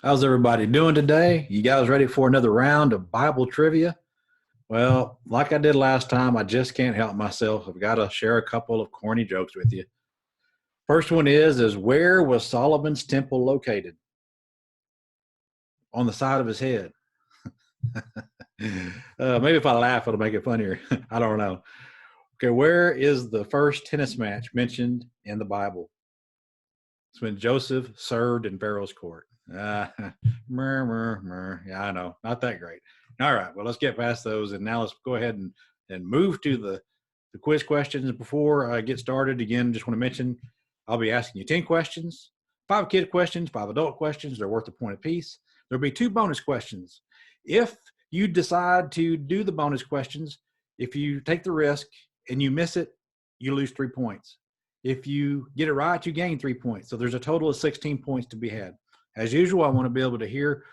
How's everybody doing today? You guys ready for another round of Bible trivia? Well, like I did last time, I just can't help myself. I've got to share a couple of corny jokes with you. First one is where was Solomon's temple located? On the side of his head. Maybe if I laugh, it'll make it funnier. I don't know. Okay, where is the first tennis match mentioned in the Bible? It's when Joseph served in Pharaoh's court. Yeah, I know. Not that great. All right. Well, let's get past those. And now let's go ahead and move to the quiz questions. Before I get started, again, just want to mention I'll be asking you 10 questions, 5 kid questions, 5 adult questions. They're worth a point apiece. There'll be 2 bonus questions. If you decide to do the bonus questions, if you take the risk and you miss it, you lose 3 points. If you get it right, you gain 3 points. So there's a total of 16 points to be had. As usual, I want to be able to hear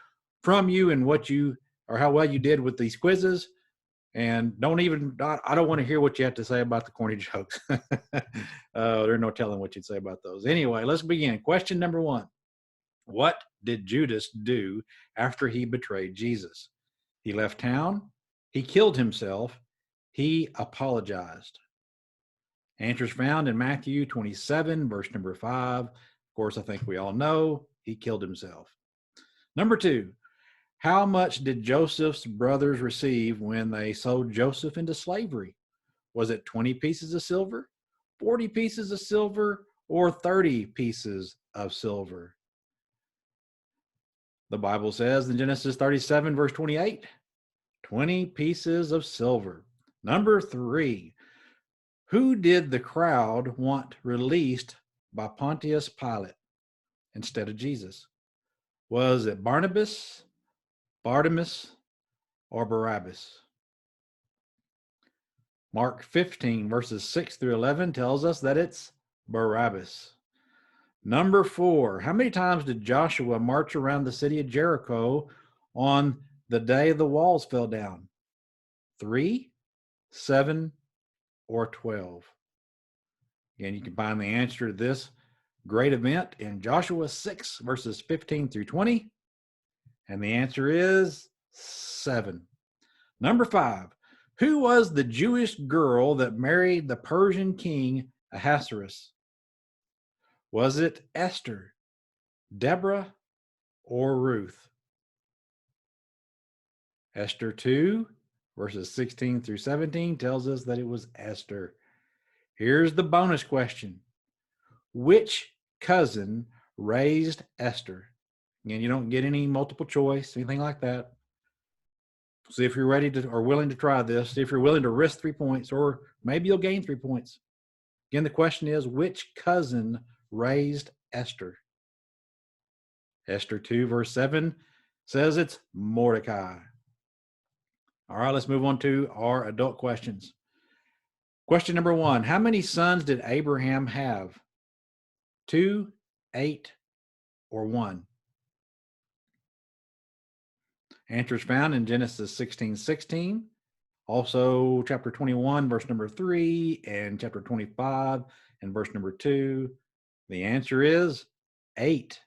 from you and what you or how well you did with these quizzes. And I don't want to hear what you have to say about the corny jokes. There's no telling what you'd say about those. Anyway, let's begin. Question number 1. What did Judas do after he betrayed Jesus? He left town. He killed himself. He apologized. Answers found in Matthew 27, verse number 5. Of course, I think we all know he killed himself. Number 2, how much did Joseph's brothers receive when they sold Joseph into slavery? Was it 20 pieces of silver, 40 pieces of silver, or 30 pieces of silver? The Bible says in Genesis 37, verse 28, 20 pieces of silver. Number 3, who did the crowd want released by Pontius Pilate instead of Jesus? Was it Barnabas, Bartimaeus, or Barabbas? Mark 15, verses 6 through 11 tells us that it's Barabbas. Number 4, how many times did Joshua march around the city of Jericho on the day the walls fell down? 3, 7, or 12? Again, you can find the answer to this great event in Joshua 6, verses 15 through 20. And the answer is 7. Number 5, who was the Jewish girl that married the Persian king Ahasuerus? Was it Esther, Deborah, or Ruth? Esther 2, verses 16 through 17 tells us that it was Esther. Here's the bonus question. Which cousin raised Esther? Again, you don't get any multiple choice, anything like that. See if you're ready to or willing to try this. See if you're willing to risk 3 points, or maybe you'll gain 3 points. Again, the question is, which cousin raised Esther? Esther 2, verse 7 says it's Mordecai. All right, let's move on to our adult questions. Question number 1, how many sons did Abraham have? 2, 8, or 1? Answers found in Genesis 16:16, also chapter 21, verse number 3, and chapter 25 and verse number 2. The answer is 8.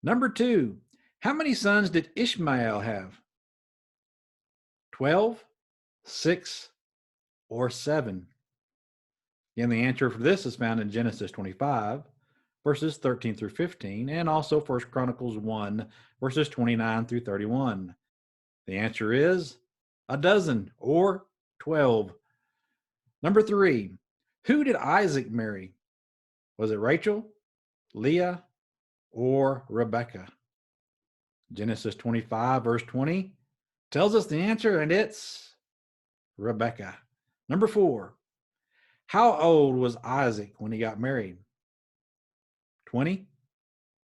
Number 2, how many sons did Ishmael have? 12, 6, or 7? Again, the answer for this is found in Genesis 25, verses 13 through 15, and also 1 Chronicles 1, verses 29 through 31. The answer is a dozen, or 12. Number 3, who did Isaac marry? Was it Rachel, Leah, or Rebecca? Genesis 25, verse 20 tells us the answer, and it's Rebecca. Number 4, how old was Isaac when he got married? 20,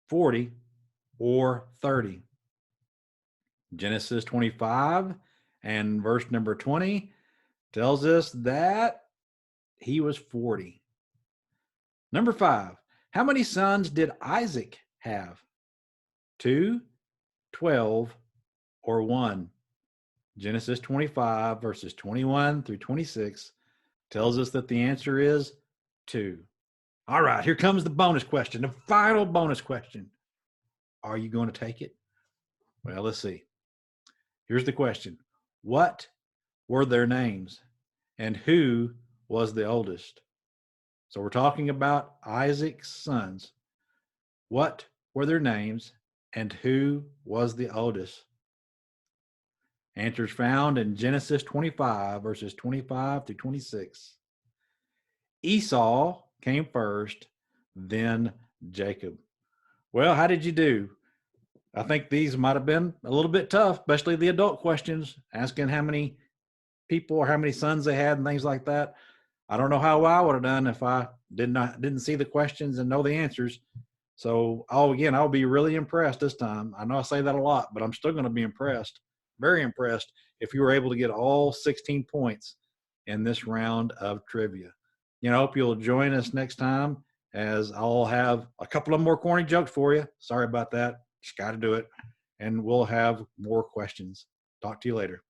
40, or 30? Genesis 25 and verse number 20 tells us that he was 40. Number 5, how many sons did Isaac have? 2, 12, or 1? Genesis 25, verses 21 through 26 tells us that the answer is 2. All right, here comes the bonus question, the final bonus question. Are you going to take it? Well, let's see. Here's the question. What were their names and who was the oldest? So we're talking about Isaac's sons. What were their names and who was the oldest? Answers found in Genesis 25, verses 25 through 26. Esau came first, then Jacob. Well, how did you do? I think these might have been a little bit tough, especially the adult questions, asking how many people or how many sons they had and things like that. I don't know how I would have done if I didn't see the questions and know the answers. So I'll be really impressed this time. I know I say that a lot, but I'm still going to be impressed, very impressed, if you were able to get all 16 points in this round of trivia. I hope you'll join us next time, as I'll have a couple of more corny jokes for you. Sorry about that. Just got to do it. And we'll have more questions. Talk to you later.